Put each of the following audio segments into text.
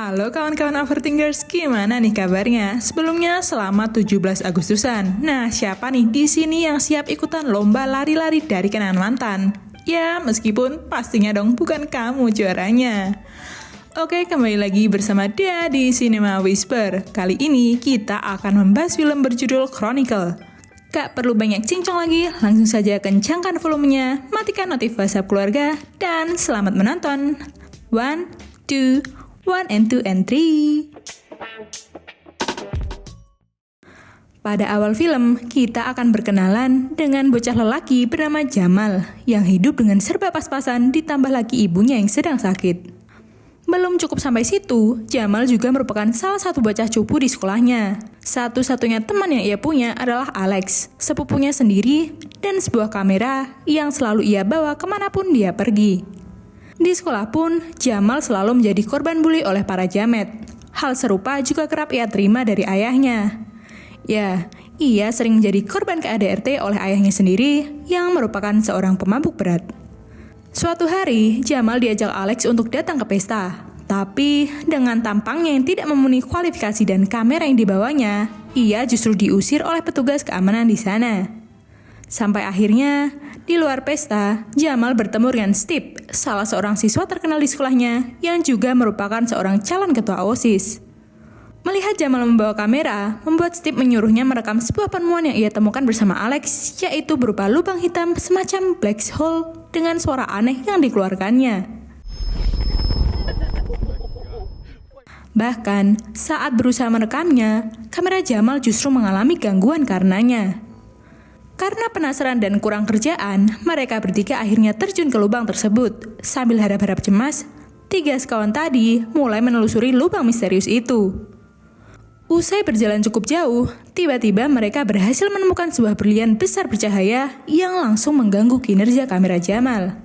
Halo kawan-kawan Overthinkers, gimana nih kabarnya? Sebelumnya selamat 17 Agustusan. Nah, siapa nih di sini yang siap ikutan lomba lari-lari dari kenangan mantan? Ya, meskipun pastinya dong bukan kamu juaranya. Oke, kembali lagi bersama Dia di Cinema Whisper. Kali ini kita akan membahas film berjudul Chronicle. Gak perlu banyak cincong lagi, langsung saja kencangkan volumenya, matikan notif WhatsApp keluarga, dan selamat menonton. 1, 2, 1 and 2 and 3. Pada awal film, kita akan berkenalan dengan bocah lelaki bernama Jamal yang hidup dengan serba pas-pasan ditambah lagi ibunya yang sedang sakit. Belum cukup sampai situ, Jamal juga merupakan salah satu bocah cupu di sekolahnya. Satu-satunya teman yang ia punya adalah Alex, sepupunya sendiri, dan sebuah kamera yang selalu ia bawa kemanapun dia pergi. Di sekolah pun, Jamal selalu menjadi korban bully oleh para jamet. Hal serupa juga kerap ia terima dari ayahnya. Ya, ia sering menjadi korban KDRT oleh ayahnya sendiri yang merupakan seorang pemabuk berat. Suatu hari, Jamal diajak Alex untuk datang ke pesta. Tapi, dengan tampangnya yang tidak memenuhi kualifikasi dan kamera yang dibawanya, ia justru diusir oleh petugas keamanan di sana. Sampai akhirnya, di luar pesta, Jamal bertemu dengan Steve, salah seorang siswa terkenal di sekolahnya yang juga merupakan seorang calon ketua OSIS. Melihat Jamal membawa kamera, membuat Steve menyuruhnya merekam sebuah penemuan yang ia temukan bersama Alex, yaitu berupa lubang hitam semacam black hole dengan suara aneh yang dikeluarkannya. Bahkan, saat berusaha merekamnya, kamera Jamal justru mengalami gangguan karenanya. Karena penasaran dan kurang kerjaan, mereka bertiga akhirnya terjun ke lubang tersebut. Sambil harap-harap cemas, 3 sekawan tadi mulai menelusuri lubang misterius itu. Usai berjalan cukup jauh, tiba-tiba mereka berhasil menemukan sebuah berlian besar bercahaya yang langsung mengganggu kinerja kamera Jamal.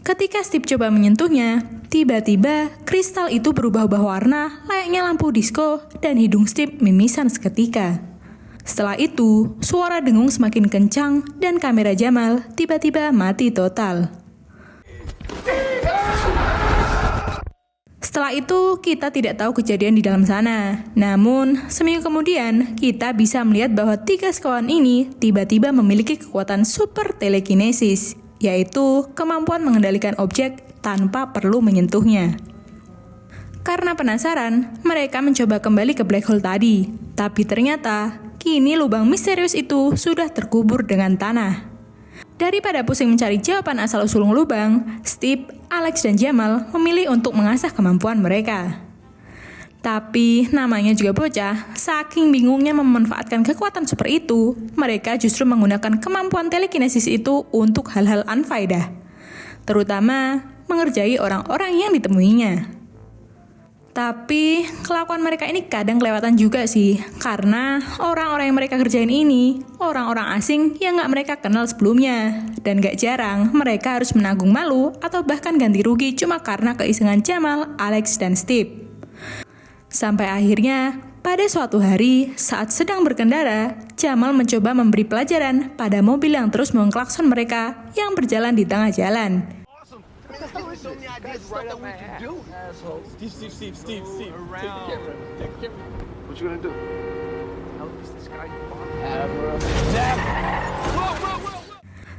Ketika Steve coba menyentuhnya, tiba-tiba kristal itu berubah-ubah warna layaknya lampu disko dan hidung Steve mimisan seketika. Setelah itu, suara dengung semakin kencang dan kamera Jamal tiba-tiba mati total. Setelah itu, kita tidak tahu kejadian di dalam sana. Namun, seminggu kemudian, kita bisa melihat bahwa 3 sekawan ini tiba-tiba memiliki kekuatan super telekinesis, yaitu kemampuan mengendalikan objek tanpa perlu menyentuhnya. Karena penasaran, mereka mencoba kembali ke black hole tadi. Tapi ternyata, kini lubang misterius itu sudah terkubur dengan tanah. Daripada pusing mencari jawaban asal-usul lubang, Steve, Alex, dan Jamal memilih untuk mengasah kemampuan mereka. Tapi, namanya juga bocah, saking bingungnya memanfaatkan kekuatan super itu, mereka justru menggunakan kemampuan telekinesis itu untuk hal-hal unfaedah. Terutama, mengerjai orang-orang yang ditemuinya. Tapi, kelakuan mereka ini kadang kelewatan juga sih, karena orang-orang yang mereka kerjain ini, orang-orang asing yang gak mereka kenal sebelumnya. Dan gak jarang, mereka harus menanggung malu atau bahkan ganti rugi cuma karena keisengan Jamal, Alex, dan Steve. Sampai akhirnya, pada suatu hari, saat sedang berkendara, Jamal mencoba memberi pelajaran pada mobil yang terus mengklakson mereka yang berjalan di tengah jalan.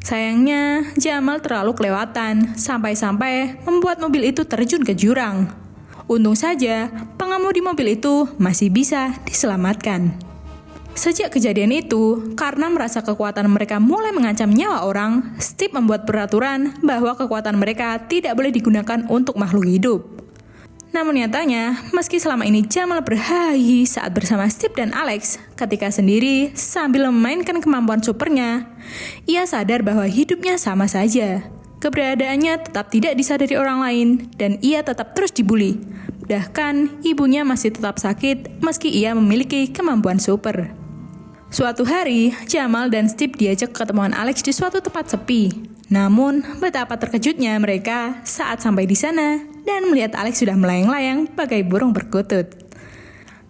Sayangnya, Jamal terlalu kelewatan, sampai-sampai membuat mobil itu terjun ke jurang. Untung saja, pengemudi mobil itu masih bisa diselamatkan. Sejak kejadian itu, karena merasa kekuatan mereka mulai mengancam nyawa orang, Steve membuat peraturan bahwa kekuatan mereka tidak boleh digunakan untuk makhluk hidup. Namun nyatanya, meski selama ini Jamal berhahi saat bersama Steve dan Alex, ketika sendiri sambil memainkan kemampuan supernya, ia sadar bahwa hidupnya sama saja. Keberadaannya tetap tidak disadari orang lain, dan ia tetap terus dibully. Bahkan, ibunya masih tetap sakit meski ia memiliki kemampuan super. Suatu hari, Jamal dan Steve diajak ketemuan Alex di suatu tempat sepi. Namun, betapa terkejutnya mereka saat sampai di sana dan melihat Alex sudah melayang-layang bagai burung perkutut.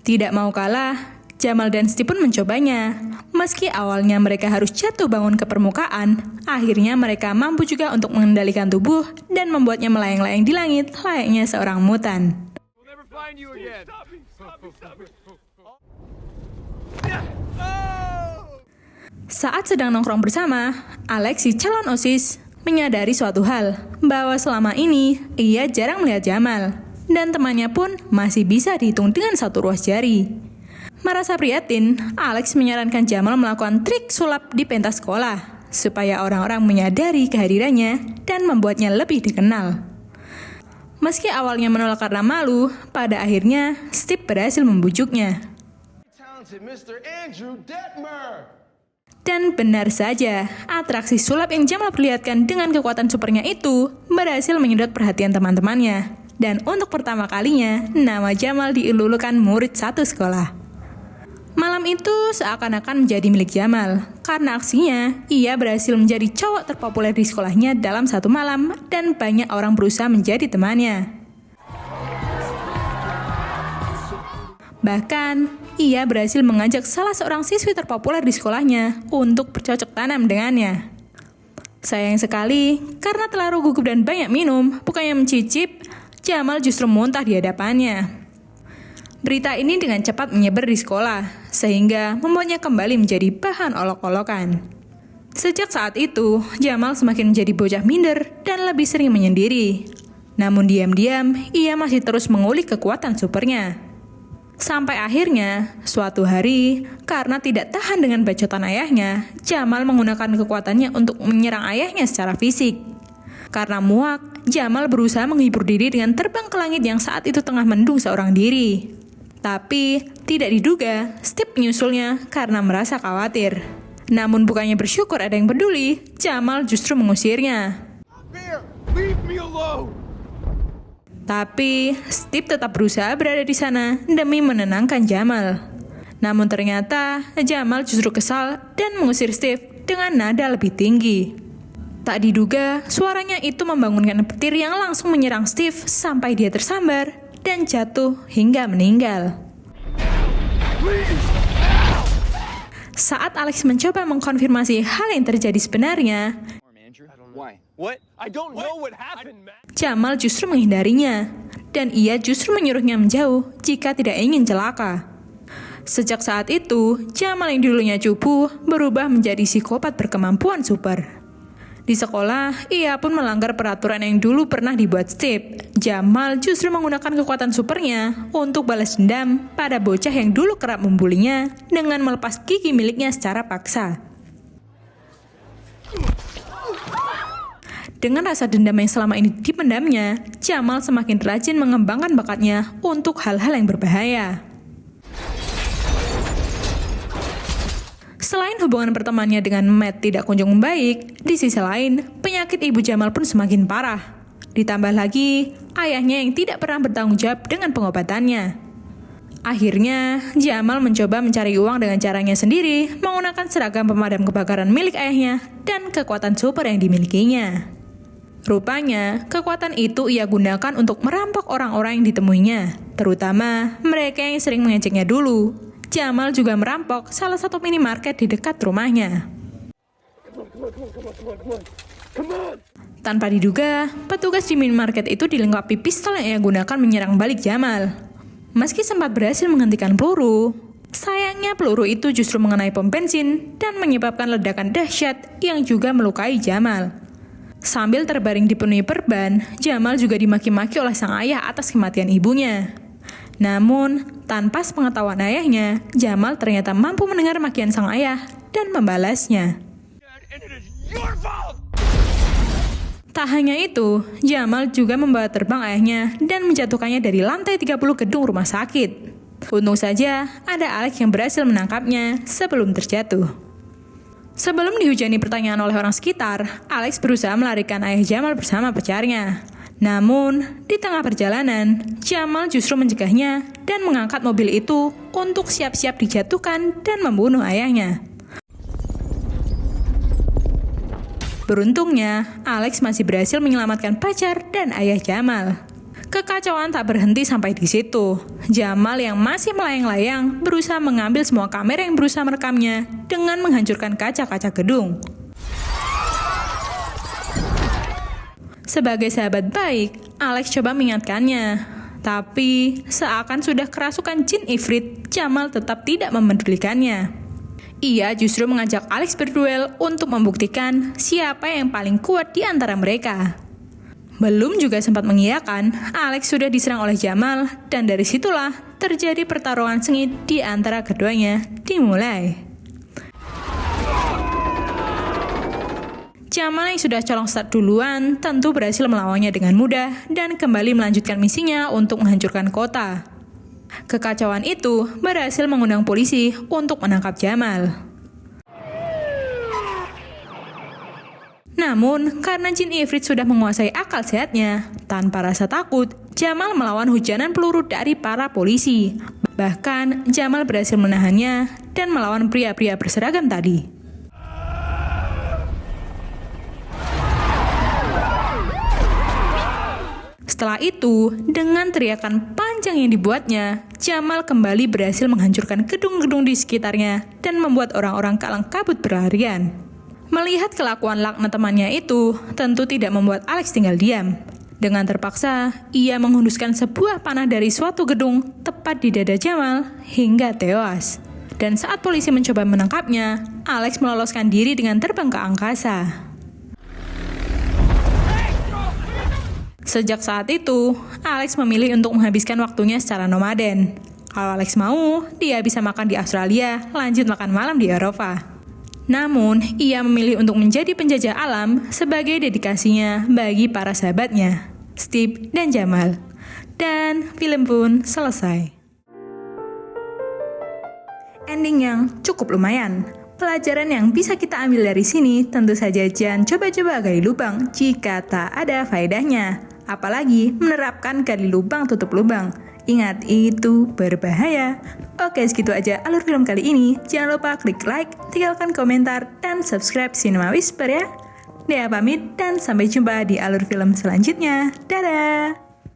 Tidak mau kalah, Jamal dan Steve pun mencobanya. Meski awalnya mereka harus jatuh bangun ke permukaan, akhirnya mereka mampu juga untuk mengendalikan tubuh dan membuatnya melayang-layang di langit layaknya seorang mutan. Find you again. Saat sedang nongkrong bersama, Alex si calon OSIS menyadari suatu hal, bahwa selama ini ia jarang melihat Jamal, dan temannya pun masih bisa dihitung dengan satu ruas jari. Merasa prihatin, Alex menyarankan Jamal melakukan trik sulap di pentas sekolah, supaya orang-orang menyadari kehadirannya dan membuatnya lebih dikenal. Meski awalnya menolak karena malu, pada akhirnya Steve berhasil membujuknya. Dan benar saja, atraksi sulap yang Jamal perlihatkan dengan kekuatan supernya itu berhasil menyedot perhatian teman-temannya. Dan untuk pertama kalinya, nama Jamal dielulukan murid satu sekolah. Malam itu seakan-akan menjadi milik Jamal. Karena aksinya, ia berhasil menjadi cowok terpopuler di sekolahnya dalam satu malam dan banyak orang berusaha menjadi temannya. Bahkan, ia berhasil mengajak salah seorang siswi terpopuler di sekolahnya untuk bercocok tanam dengannya. Sayang sekali, karena terlalu gugup dan banyak minum, bukannya mencicip, Jamal justru muntah di hadapannya. Berita ini dengan cepat menyebar di sekolah, sehingga membuatnya kembali menjadi bahan olok-olokan. Sejak saat itu, Jamal semakin menjadi bocah minder dan lebih sering menyendiri. Namun diam-diam, ia masih terus mengulik kekuatan supernya. Sampai akhirnya, suatu hari, karena tidak tahan dengan bacotan ayahnya, Jamal menggunakan kekuatannya untuk menyerang ayahnya secara fisik. Karena muak, Jamal berusaha menghibur diri dengan terbang ke langit yang saat itu tengah mendung seorang diri. Tapi, tidak diduga, Steve menyusulnya karena merasa khawatir. Namun bukannya bersyukur ada yang peduli, Jamal justru mengusirnya. Leave me alone. Tapi, Steve tetap berusaha berada di sana demi menenangkan Jamal. Namun ternyata, Jamal justru kesal dan mengusir Steve dengan nada lebih tinggi. Tak diduga, suaranya itu membangunkan petir yang langsung menyerang Steve sampai dia tersambar dan jatuh hingga meninggal. Saat Alex mencoba mengkonfirmasi hal yang terjadi sebenarnya, Jamal justru menghindarinya, dan ia justru menyuruhnya menjauh jika tidak ingin celaka. Sejak saat itu, Jamal yang dulunya cupu berubah menjadi psikopat berkemampuan super. Di sekolah, ia pun melanggar peraturan yang dulu pernah dibuat Steve. Jamal justru menggunakan kekuatan supernya untuk balas dendam pada bocah yang dulu kerap membulinya dengan melepas gigi miliknya secara paksa. Dengan rasa dendam yang selama ini dipendamnya, Jamal semakin rajin mengembangkan bakatnya untuk hal-hal yang berbahaya. Selain hubungan pertemanannya dengan Matt tidak kunjung membaik, di sisi lain, penyakit ibu Jamal pun semakin parah. Ditambah lagi, ayahnya yang tidak pernah bertanggung jawab dengan pengobatannya. Akhirnya, Jamal mencoba mencari uang dengan caranya sendiri, menggunakan seragam pemadam kebakaran milik ayahnya dan kekuatan super yang dimilikinya. Rupanya, kekuatan itu ia gunakan untuk merampok orang-orang yang ditemuinya, terutama mereka yang sering mengejeknya dulu. Jamal juga merampok salah satu minimarket di dekat rumahnya. Tanpa diduga, petugas di minimarket itu dilengkapi pistol yang ia gunakan menyerang balik Jamal. Meski sempat berhasil menghentikan peluru, sayangnya peluru itu justru mengenai pom bensin dan menyebabkan ledakan dahsyat yang juga melukai Jamal. Sambil terbaring dipenuhi perban, Jamal juga dimaki-maki oleh sang ayah atas kematian ibunya. Namun, tanpa sepengetahuan ayahnya, Jamal ternyata mampu mendengar makian sang ayah dan membalasnya. Tak hanya itu, Jamal juga membawa terbang ayahnya dan menjatuhkannya dari lantai 30 gedung rumah sakit. Untung saja, ada Alex yang berhasil menangkapnya sebelum terjatuh. Sebelum dihujani pertanyaan oleh orang sekitar, Alex berusaha melarikan ayah Jamal bersama pacarnya. Namun, di tengah perjalanan, Jamal justru mencegahnya dan mengangkat mobil itu untuk siap-siap dijatuhkan dan membunuh ayahnya. Beruntungnya, Alex masih berhasil menyelamatkan pacar dan ayah Jamal. Kekacauan tak berhenti sampai di situ. Jamal yang masih melayang-layang berusaha mengambil semua kamera yang berusaha merekamnya dengan menghancurkan kaca-kaca gedung. Sebagai sahabat baik, Alex coba mengingatkannya. Tapi seakan sudah kerasukan jin ifrit, Jamal tetap tidak memedulikannya. Ia justru mengajak Alex berduel untuk membuktikan siapa yang paling kuat di antara mereka. Belum juga sempat mengiyakan, Alex sudah diserang oleh Jamal dan dari situlah terjadi pertarungan sengit di antara keduanya dimulai. Jamal yang sudah colong start duluan tentu berhasil melawannya dengan mudah dan kembali melanjutkan misinya untuk menghancurkan kota. Kekacauan itu berhasil mengundang polisi untuk menangkap Jamal. Namun, karena jin ifrit sudah menguasai akal sehatnya, tanpa rasa takut, Jamal melawan hujanan peluru dari para polisi. Bahkan, Jamal berhasil menahannya dan melawan pria-pria berseragam tadi. Setelah itu, dengan teriakan panjang yang dibuatnya, Jamal kembali berhasil menghancurkan gedung-gedung di sekitarnya dan membuat orang-orang kalang kabut berlarian. Melihat kelakuan laknat temannya itu, tentu tidak membuat Alex tinggal diam. Dengan terpaksa, ia menghunduskan sebuah panah dari suatu gedung tepat di dada Jamal hingga tewas. Dan saat polisi mencoba menangkapnya, Alex meloloskan diri dengan terbang ke angkasa. Sejak saat itu, Alex memilih untuk menghabiskan waktunya secara nomaden. Kalau Alex mau, dia bisa makan di Australia, lanjut makan malam di Eropa. Namun, ia memilih untuk menjadi penjajah alam sebagai dedikasinya bagi para sahabatnya, Steve dan Jamal. Dan film pun selesai. Ending yang cukup lumayan. Pelajaran yang bisa kita ambil dari sini tentu saja jangan coba-coba gali lubang jika tak ada faedahnya. Apalagi menerapkan gali lubang tutup lubang. Ingat, itu berbahaya. Oke, segitu aja alur film kali ini. Jangan lupa klik like, tinggalkan komentar, dan subscribe Cinema Whisper ya. Dea pamit dan sampai jumpa di alur film selanjutnya. Dadah!